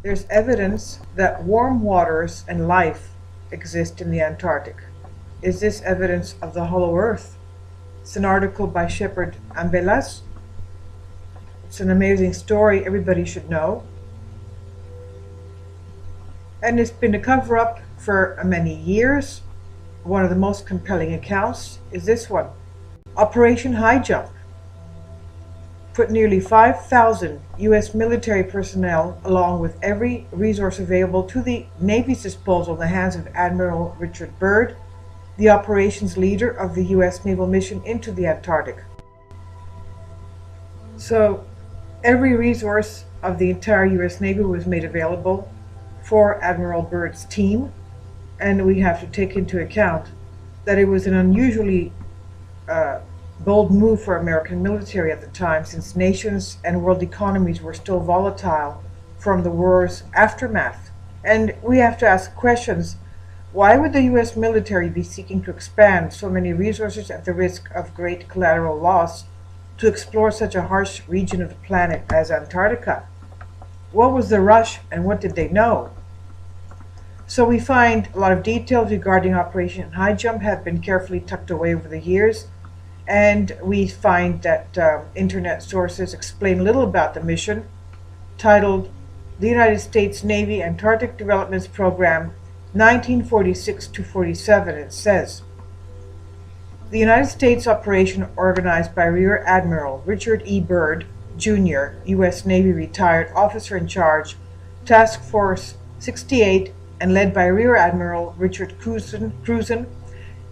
There's evidence that warm waters and life exist in the Antarctic. Is this evidence of the hollow earth? It's an article by Shepard Ambelas. It's an amazing story everybody should know. And it's been a cover-up for many years. One of the most compelling accounts is this one. Operation Highjump put nearly 5,000 U.S. military personnel, along with every resource available to the Navy's disposal, in the hands of Admiral Richard Byrd, the operations leader of the U.S. naval mission into the Antarctic. So every resource of the entire U.S. Navy was made available for Admiral Byrd's team, and we have to take into account that it was an unusually bold move for American military at the time, since nations and world economies were still volatile from the war's aftermath. And we have to ask questions. Why would the U.S. military be seeking to expand so many resources at the risk of great collateral loss to explore such a harsh region of the planet as Antarctica? What was the rush, and what did they know? So we find a lot of details regarding Operation Highjump have been carefully tucked away over the years, and we find that internet sources explain little about the mission, titled The United States Navy Antarctic Developments Program 1946-47. It says, the United States operation, organized by Rear Admiral Richard E. Byrd, Jr., U.S. Navy retired officer in charge, Task Force 68, and led by Rear Admiral Richard Cruzen,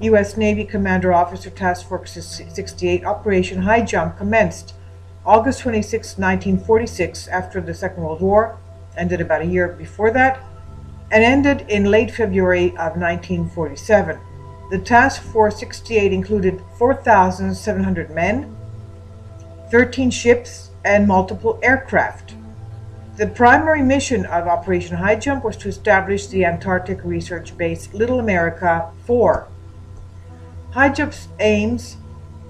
U.S. Navy Commander Officer, Task Force 68. Operation Highjump commenced August 26, 1946, after the Second World War, ended about a year before that, and ended in late February of 1947. The Task Force 68 included 4,700 men, 13 ships, and multiple aircraft. The primary mission of Operation Highjump was to establish the Antarctic research base Little America 4. Highjump's aims,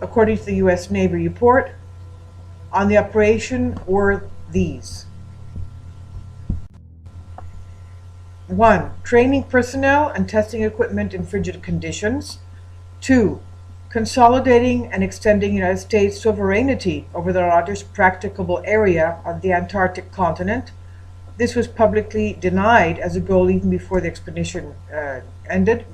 according to the U.S. Navy report on the operation, were these. 1. Training personnel and testing equipment in frigid conditions. 2. Consolidating and extending United States sovereignty over the largest practicable area of the Antarctic continent. This was publicly denied as a goal even before the expedition ended.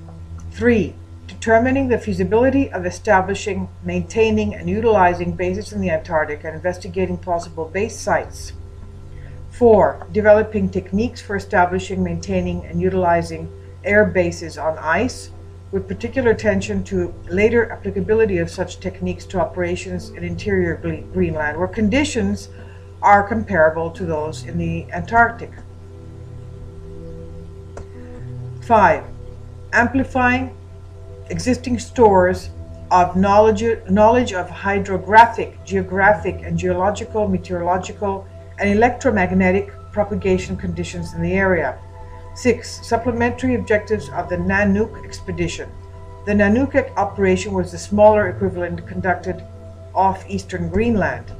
3. Determining the feasibility of establishing, maintaining, and utilizing bases in the Antarctic and investigating possible base sites. 4. Developing techniques for establishing, maintaining, and utilizing air bases on ice, with particular attention to later applicability of such techniques to operations in interior Greenland, where conditions are comparable to those in the Antarctic. 5. Amplifying existing stores of knowledge of hydrographic, geographic, and geological, meteorological, and electromagnetic propagation conditions in the area. 6. Supplementary objectives of the Nanook expedition. The Nanook operation was the smaller equivalent conducted off eastern Greenland.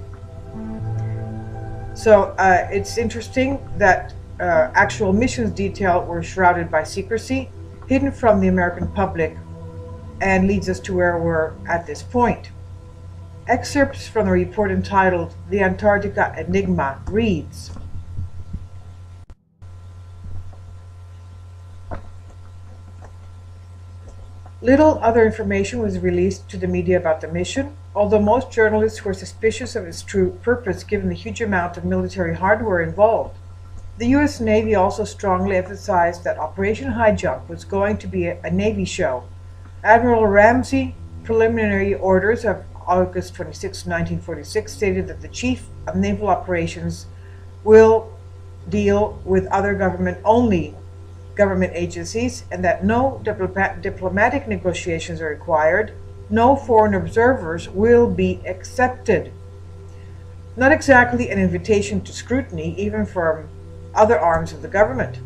So it's interesting that actual missions detail were shrouded by secrecy, hidden from the American public, and leads us to where we're at this point. Excerpts from the report entitled The Antarctica Enigma reads, little other information was released to the media about the mission, although most journalists were suspicious of its true purpose given the huge amount of military hardware involved. The U.S. Navy also strongly emphasized that Operation Highjump was going to be a Navy show. Admiral Ramsey preliminary orders of August 26, 1946 stated that the Chief of Naval Operations will deal with other government agencies, and that no diplomatic negotiations are required. No foreign observers will be accepted. Not exactly an invitation to scrutiny, even from other arms of the government.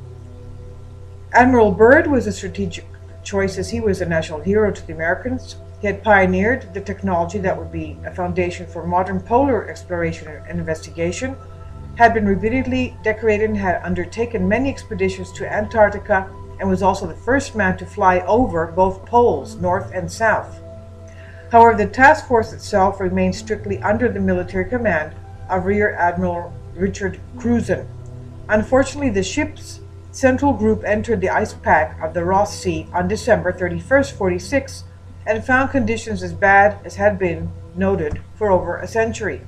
Admiral Byrd was a strategic choice, as he was a national hero to the Americans. He had pioneered the technology that would be a foundation for modern polar exploration and investigation, had been repeatedly decorated and had undertaken many expeditions to Antarctica and was also the first man to fly over both poles, north and south. However, the task force itself remained strictly under the military command of Rear Admiral Richard Cruzen. Unfortunately, the ship's central group entered the ice pack of the Ross Sea on December 31st, 46, and found conditions as bad as had been noted for over a century.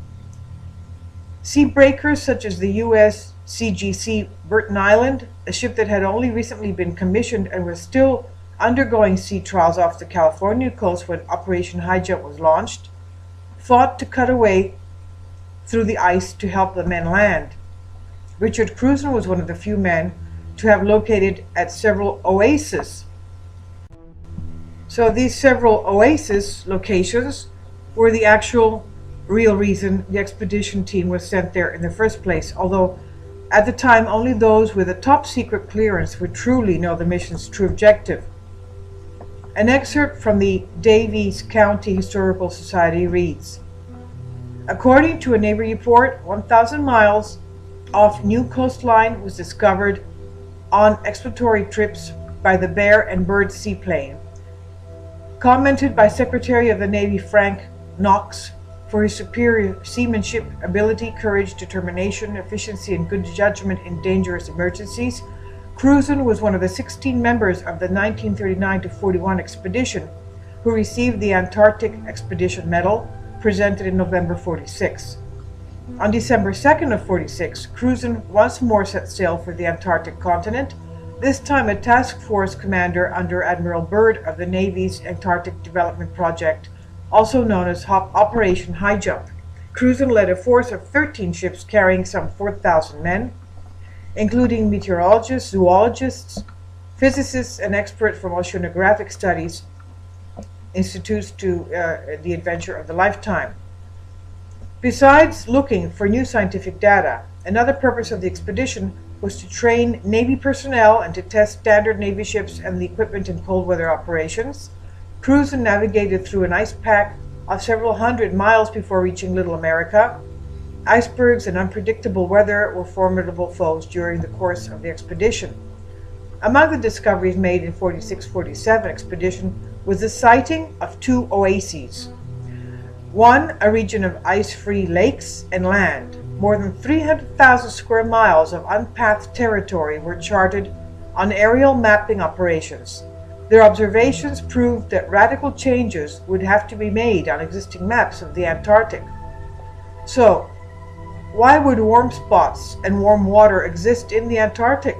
Sea breakers such as the U.S. CGC Burton Island, a ship that had only recently been commissioned and was still undergoing sea trials off the California coast when Operation Highjump was launched, fought to cut a way through the ice to help the men land. Richard Cruzen was one of the few men to have located at several Oases. So these several Oasis locations were the actual real reason the expedition team was sent there in the first place, although at the time only those with a top secret clearance would truly know the mission's true objective. An excerpt from the Davies County Historical Society reads, according to a Navy report, 1,000 miles off new coastline was discovered on exploratory trips by the Bear and Byrd seaplane. Commented by Secretary of the Navy Frank Knox for his superior seamanship, ability, courage, determination, efficiency, and good judgment in dangerous emergencies, Cruzen was one of the 16 members of the 1939-41 expedition who received the Antarctic Expedition Medal, presented in November 46. On December 2nd of 46, Cruzen once more set sail for the Antarctic continent, this time a task force commander under Admiral Byrd of the Navy's Antarctic Development Project, also known as Operation Highjump. Cruzen led a force of 13 ships carrying some 4,000 men, including meteorologists, zoologists, physicists, and experts from oceanographic studies institutes to the adventure of the lifetime. Besides looking for new scientific data, another purpose of the expedition was to train Navy personnel and to test standard Navy ships and the equipment in cold weather operations. Cruzen navigated through an ice pack of several hundred miles before reaching Little America. Icebergs and unpredictable weather were formidable foes during the course of the expedition. Among the discoveries made in 46-47 expedition was the sighting of two oases. One, a region of ice-free lakes and land. More than 300,000 square miles of unpathed territory were charted on aerial mapping operations. Their observations proved that radical changes would have to be made on existing maps of the Antarctic. So, why would warm spots and warm water exist in the Antarctic?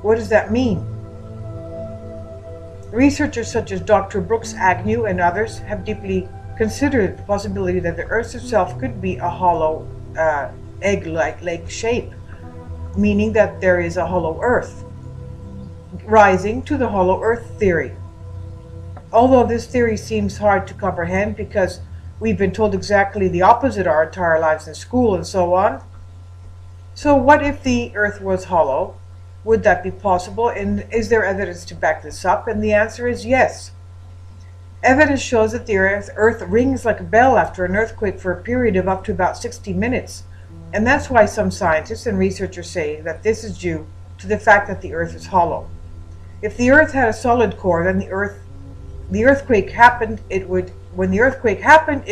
What does that mean? Researchers such as Dr. Brooks Agnew and others have deeply considered the possibility that the Earth itself could be a hollow egg-like lake shape, meaning that there is a hollow Earth, rising to the hollow Earth theory. Although this theory seems hard to comprehend because we've been told exactly the opposite our entire lives in school and so on. So what if the Earth was hollow? Would that be possible? And is there evidence to back this up? And the answer is yes. Evidence shows that the Earth rings like a bell after an earthquake for a period of up to about 60 minutes. And that's why some scientists and researchers say that this is due to the fact that the Earth is hollow. If the Earth had a solid core, then when the earthquake happened, it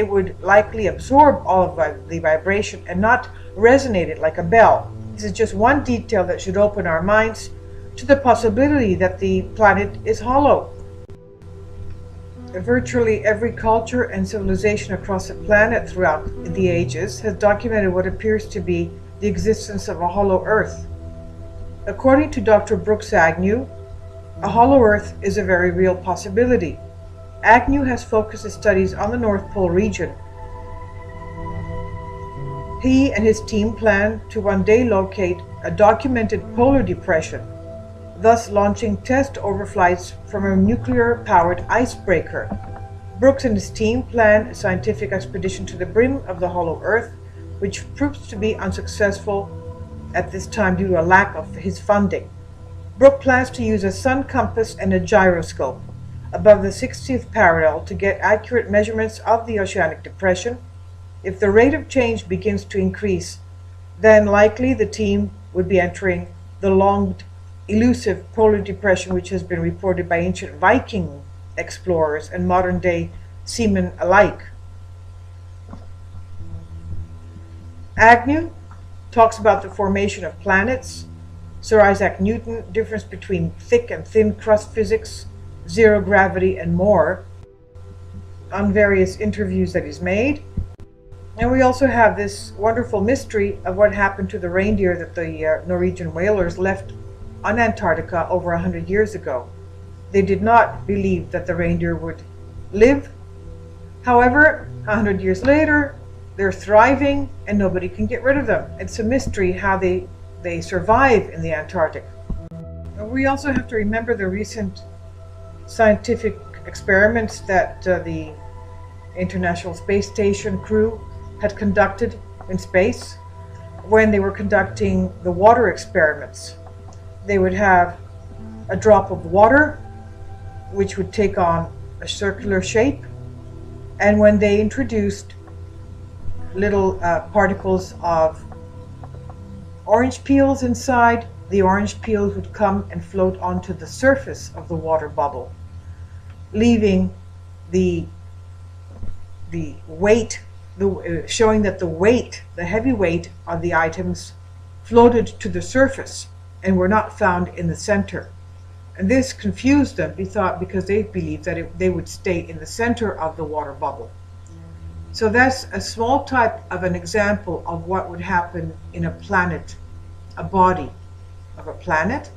would likely absorb all of the vibration and not resonate it like a bell. This is just one detail that should open our minds to the possibility that the planet is hollow. Virtually every culture and civilization across the planet throughout the ages has documented what appears to be the existence of a hollow Earth. According to Dr. Brooks Agnew, a hollow Earth is a very real possibility. Agnew has focused his studies on the North Pole region. He and his team plan to one day locate a documented polar depression, thus launching test overflights from a nuclear-powered icebreaker. Brooks and his team plan a scientific expedition to the brim of the hollow Earth, which proves to be unsuccessful at this time due to a lack of his funding. Brooks plans to use a sun compass and a gyroscope above the 60th parallel to get accurate measurements of the oceanic depression. If the rate of change begins to increase, then likely the team would be entering the long, elusive polar depression, which has been reported by ancient Viking explorers and modern-day seamen alike. Agnew talks about the formation of planets, Sir Isaac Newton, difference between thick and thin crust physics, zero gravity, and more, on various interviews that he's made. And we also have this wonderful mystery of what happened to the reindeer that the Norwegian whalers left on Antarctica over 100 years ago. They did not believe that the reindeer would live. However, 100 years later, they're thriving and nobody can get rid of them. It's a mystery how they survive in the Antarctic. We also have to remember the recent scientific experiments that the International Space Station crew had conducted in space when they were conducting the water experiments. They would have a drop of water which would take on a circular shape, and when they introduced little particles of orange peels inside, the orange peels would come and float onto the surface of the water bubble, leaving the weight, showing that the heavy weight of the items floated to the surface and were not found in the center. And this confused them because they believed that they would stay in the center of the water bubble. So that's a small type of an example of what would happen in a planet, a body of a planet,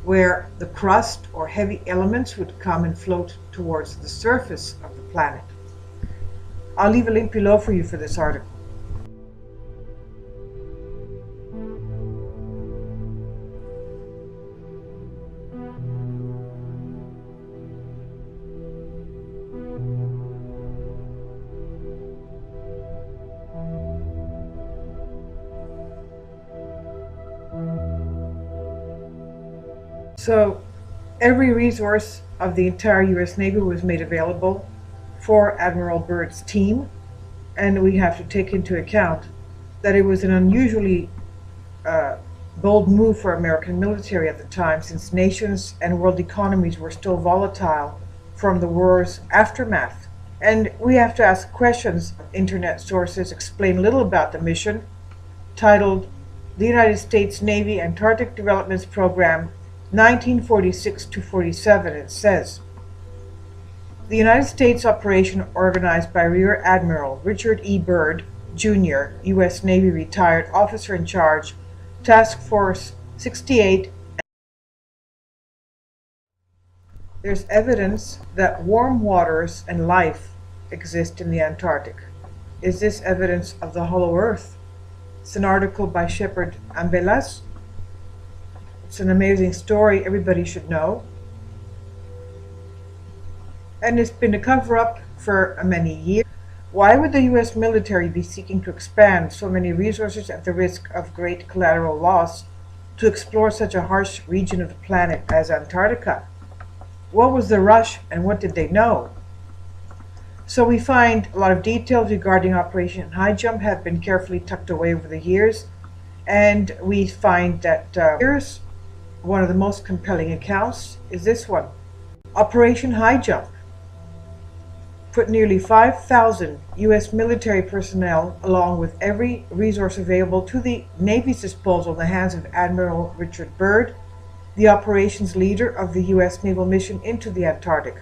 where the crust or heavy elements would come and float towards the surface of the planet. I'll leave a link below for you for this article. So every resource of the entire US Navy was made available for Admiral Byrd's team, and we have to take into account that it was an unusually bold move for American military at the time, since nations and world economies were still volatile from the war's aftermath. And we have to ask questions. Internet sources explain little about the mission, titled The United States Navy Antarctic Developments Program 1946 to 47. It says, the United States operation organized by Rear Admiral Richard E. Byrd, Jr., U.S. Navy retired officer in charge, Task Force 68. There's evidence that warm waters and life exist in the Antarctic. Is this evidence of the hollow earth? It's an article by Shepard Ambelas. It's an amazing story everybody should know. And it's been a cover-up for many years. Why would the U.S. military be seeking to expand so many resources at the risk of great collateral loss to explore such a harsh region of the planet as Antarctica? What was the rush and what did they know? So we find a lot of details regarding Operation Highjump have been carefully tucked away over the years, and we find that here's one of the most compelling accounts is this one. Operation Highjump put nearly 5,000 U.S. military personnel, along with every resource available to the Navy's disposal, in the hands of Admiral Richard Byrd, the operations leader of the U.S. naval mission into the Antarctic.